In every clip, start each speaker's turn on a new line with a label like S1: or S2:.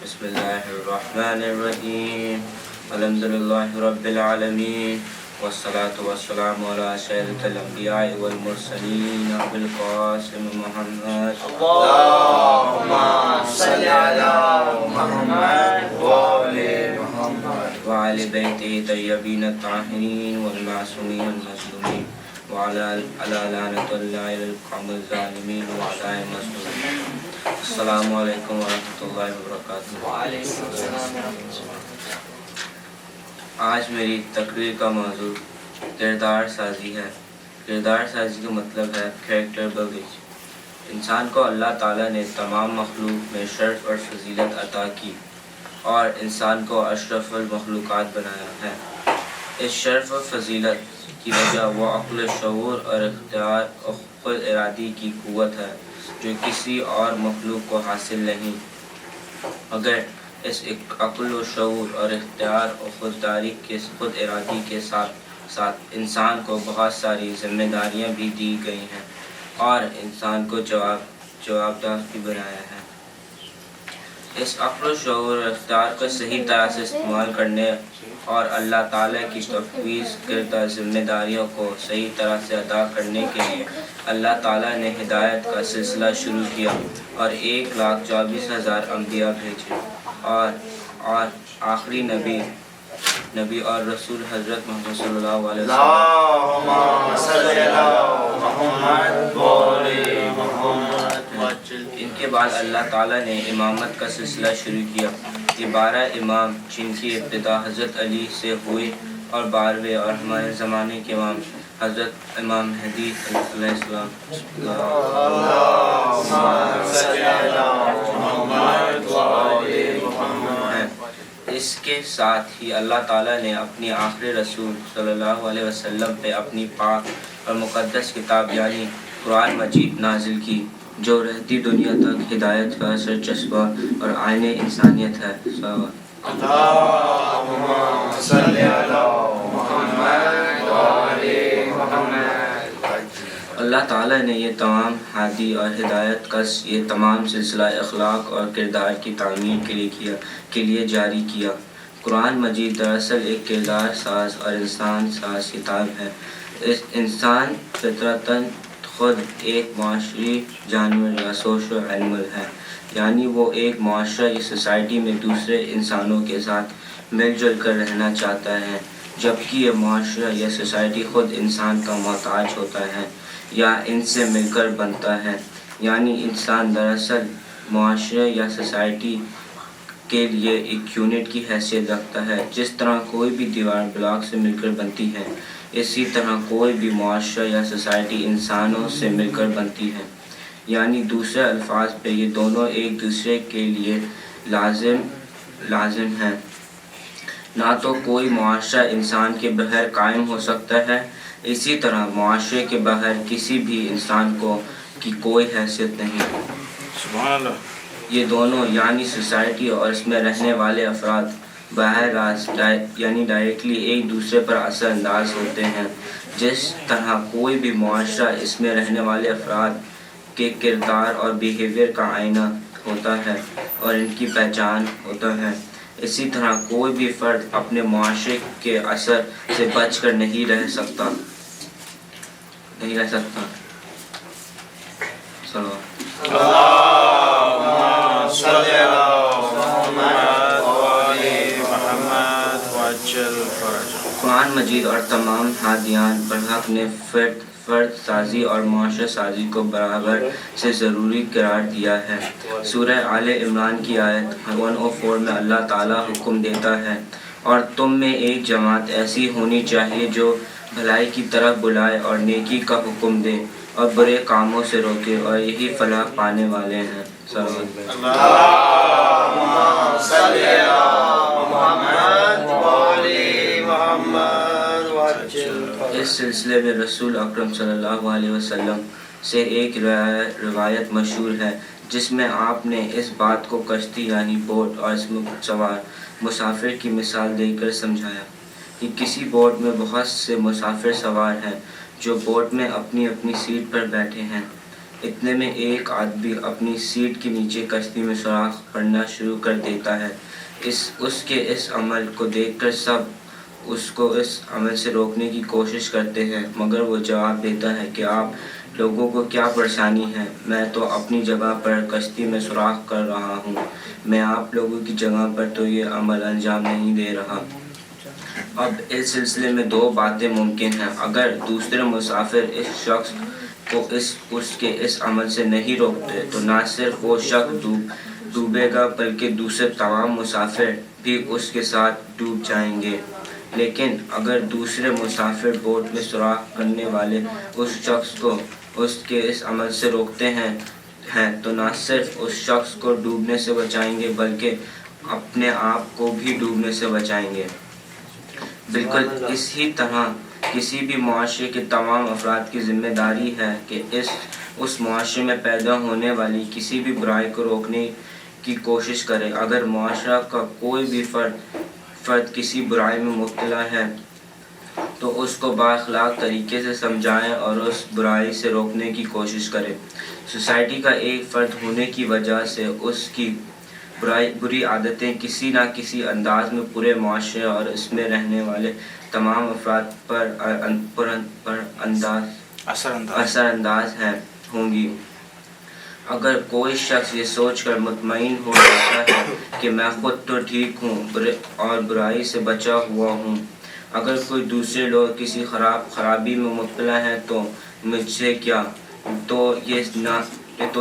S1: بسم اللہ الرحمن الرحیم الحمد للہ رب العالمین والصلاة والسلام علی سید الانبیاء والمرسلین ابو القاسم محمد
S2: اللہم صلی علی محمد وآل محمد
S1: وعلی بیتہ طیبین الطاہرین والمعصومین المظلومین وعلی لعنۃ اللہ علی القوم الظالمین وعلی المظلومین۔ السلام علیکم ورحمۃ اللہ وبرکاتہ۔
S2: وعلیکم السلام ورحمۃ اللہ۔
S1: آج میری تقریر کا موضوع کردار سازی ہے۔ کردار سازی کا مطلب ہے کریکٹر بلڈنگ۔ انسان کو اللہ تعالیٰ نے تمام مخلوق میں شرف اور فضیلت عطا کی اور انسان کو اشرف المخلوقات بنایا ہے۔ اس شرف و فضیلت کی وجہ وہ عقل، شعور اور اختیار اور خود ارادی کی قوت ہے جو کسی اور مخلوق کو حاصل نہیں۔ اگر اس عقل و شعور اور اختیار اور خود ارادی کے ساتھ انسان کو بہت ساری ذمہ داریاں بھی دی گئی ہیں اور انسان کو جوابدہ بھی بنایا ہے۔ اس عقل و شعور اور اختیار کو صحیح طرح سے استعمال کرنے اور اللہ تعالیٰ کی تفویض کردہ ذمہ داریوں کو صحیح طرح سے ادا کرنے کے لیے اللہ تعالیٰ نے ہدایت کا سلسلہ شروع کیا اور 1,24,000 انبیاء بھیجے اور آخری نبی اور رسول حضرت محمد صلی اللہ علیہ وسلم۔
S2: اللہم صلی علی محمد وآل محمد۔
S1: ان کے بعد اللہ تعالیٰ نے امامت کا سلسلہ شروع کیا۔ یہ 12 امام جن کی ابتدا حضرت علی سے ہوئی اور 12ویں اور ہمارے زمانے کے امام حضرت امام مہدی علیہ السلام ہیں۔ اس کے ساتھ ہی اللہ تعالیٰ نے اپنی آخری رسول صلی اللہ علیہ وسلم پہ اپنی پاک اور مقدس کتاب یعنی قرآن مجید نازل کی جو رہتی دنیا تک ہدایت کا سرچشمہ اور آئین انسانیت ہے۔
S2: اللہم صلی علی محمد وآل محمد۔
S1: اللہ تعالیٰ نے یہ تمام ہادی اور ہدایت کا یہ تمام سلسلہ اخلاق اور کردار کی تعمیر کے لیے جاری کیا۔ قرآن مجید دراصل ایک کردار ساز اور انسان ساز کتاب ہے۔ انسان فطرتاً خود ایک معاشری جانور یا سوشل اینیمل ہے، یعنی وہ ایک معاشرہ یا سوسائٹی میں دوسرے انسانوں کے ساتھ مل جل کر رہنا چاہتا ہے، جبکہ یہ معاشرہ یا سوسائٹی خود انسان کا محتاج ہوتا ہے یا ان سے مل کر بنتا ہے۔ یعنی انسان دراصل معاشرے یا سوسائٹی کے لیے ایک یونٹ کی حیثیت رکھتا ہے۔ جس طرح کوئی بھی دیوار بلاک سے مل کر بنتی ہے، اسی طرح کوئی بھی معاشرہ یا سوسائٹی انسانوں سے مل کر بنتی ہے۔ یعنی دوسرے الفاظ پہ یہ دونوں ایک دوسرے کے لیے لازم ہیں۔ نہ تو کوئی معاشرہ انسان کے بغیر قائم ہو سکتا ہے، اسی طرح معاشرے کے بغیر کسی بھی انسان کی کوئی حیثیت نہیں۔
S2: سبحان اللہ۔
S1: یہ دونوں یعنی سوسائٹی اور اس میں رہنے والے افراد براہ راست یعنی ڈائریکٹلی ایک دوسرے پر اثر انداز ہوتے ہیں۔ جس طرح کوئی بھی معاشرہ اس میں رہنے والے افراد کے کردار اور بیہیویئر کا آئینہ ہوتا ہے اور ان کی پہچان ہوتا ہے، اسی طرح کوئی بھی فرد اپنے معاشرے کے اثر سے بچ کر نہیں رہ سکتا۔
S2: اللہم صلی علی محمد وآل محمد وعجل فرجہ۔
S1: قرآن مجید اور تمام ہادیان برحق نے فرد سازی اور معاشرہ سازی کو برابر سے ضروری قرار دیا ہے۔ سورہ آل عمران کی آیت 104 میں اللہ تعالیٰ حکم دیتا ہے، اور تم میں ایک جماعت ایسی ہونی چاہیے جو بھلائی کی طرف بلائے اور نیکی کا حکم دے اور برے کاموں سے روکے، اور یہی فلاح پانے والے ہیں۔
S2: اللہم صلی علی محمد وآل محمد وعجل فرجہ۔
S1: اس سلسلے میں رسول اکرم صلی اللہ علیہ وسلم سے ایک روایت مشہور ہے جس میں آپ نے اس بات کو کشتی یعنی بوٹ اور اس میں سوار مسافر کی مثال دے کر سمجھایا کہ کسی بوٹ میں بہت سے مسافر سوار ہیں جو بوٹ میں اپنی اپنی سیٹ پر بیٹھے ہیں۔ اتنے میں ایک آدمی اپنی سیٹ کے نیچے کشتی میں سوراخ کرنا شروع کر دیتا ہے۔ اس کے اس عمل کو دیکھ کر سب اس کو اس عمل سے روکنے کی کوشش کرتے ہیں، مگر وہ جواب دیتا ہے کہ آپ لوگوں کو کیا پریشانی ہے، میں تو اپنی جگہ پر کشتی میں سوراخ کر رہا ہوں، میں آپ لوگوں کی جگہ پر تو یہ عمل انجام نہیں دے رہا۔ اب اس سلسلے میں دو باتیں ممکن ہیں۔ اگر دوسرے مسافر اس شخص کو اس کے اس عمل سے نہیں روکتے تو نہ صرف وہ شخص ڈوبے گا بلکہ دوسرے تمام مسافر بھی اس کے ساتھ ڈوب جائیں گے۔ لیکن اگر دوسرے مسافر بوٹ میں سوراخ کرنے والے اس شخص کو اس کے اس عمل سے روکتے ہیں تو نہ صرف اس شخص کو ڈوبنے سے بچائیں گے بلکہ اپنے آپ کو بھی ڈوبنے سے بچائیں گے۔ بالکل اسی طرح کسی بھی معاشرے کے تمام افراد کی ذمہ داری ہے کہ اس معاشرے میں پیدا ہونے والی کسی بھی برائی کو روکنے کی کوشش کرے۔ اگر معاشرہ کا کوئی بھی فرد کسی برائی میں مبتلا ہے تو اس کو بااخلاق طریقے سے سمجھائے اور اس برائی سے روکنے کی کوشش کرے۔ سوسائٹی کا ایک فرد ہونے کی وجہ سے اس کی بری عادتیں کسی نہ کسی انداز میں پورے معاشرے اور اس میں رہنے والے تمام افراد پر اثر انداز ہوں گی۔ اگر کوئی شخص یہ سوچ کر مطمئن ہو جاتا ہے کہ میں خود تو ٹھیک ہوں اور برائی سے بچا ہوا ہوں، اگر کوئی دوسرے لوگ کسی خرابی میں مبتلا ہے تو مجھ سے کیا، تو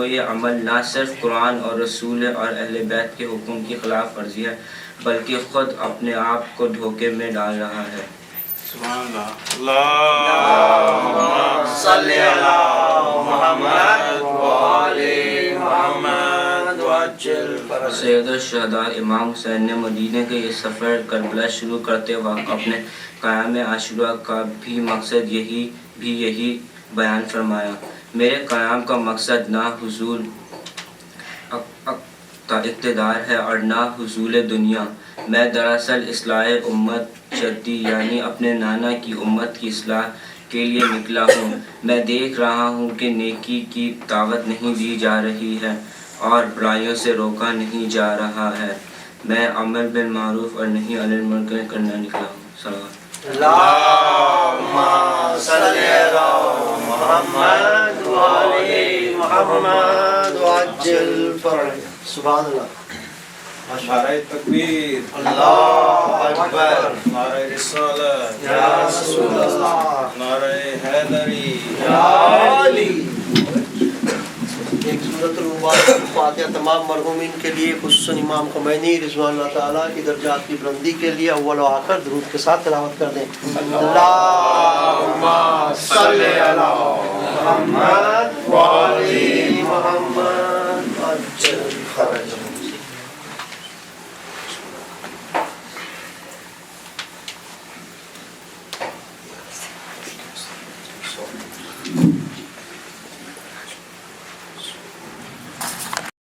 S1: یہ عمل نہ صرف قرآن اور رسول اور اہل بیت کے حکم کی خلاف ورزی ہے بلکہ خود اپنے آپ کو دھوکے میں ڈال رہا ہے۔
S2: سبحان اللہ۔ اللہم صلی علی محمد وآل محمد وعجل فرجہ۔
S1: سید الشہداء امام حسین نے مدینہ کا یہ سفر کربلا شروع کرتے وقت اپنے قیام عاشوراء کا بھی مقصد یہی بیان فرمایا۔ میرے قیام کا مقصد نہ حصول اقتدار ہے اور نہ حصول دنیا، میں دراصل اصلاح امت جدی یعنی اپنے نانا کی امت کی اصلاح کے لیے نکلا ہوں۔ میں دیکھ رہا ہوں کہ نیکی کی دعوت نہیں دی جا رہی ہے اور برائیوں سے روکا نہیں جا رہا ہے، میں امر بالمعروف اور نہی عن المنکر کرنا نکلا ہوں۔ صلوات
S2: اللہم صلی علی محمد وآل محمد وعجل فرجہ۔ سبحان اللہ۔
S3: نعرہ تکبیر،
S2: اللہ اکبر،
S3: نعرہ رسالت،
S2: یا رسول اللہ،
S3: نعرہ حیدری،
S2: یا علی۔ ایک سورۃ المبارک فاتحہ تمام مرحومین کے لیے، خصوصاً امام خمینی رضوان اللہ تعالیٰ کی درجات کی بلندی کے لیے اول و آخر درود کے ساتھ تلاوت کر دیں۔ اللہم صلی علی محمد وآل محمد وعجل فرجہ۔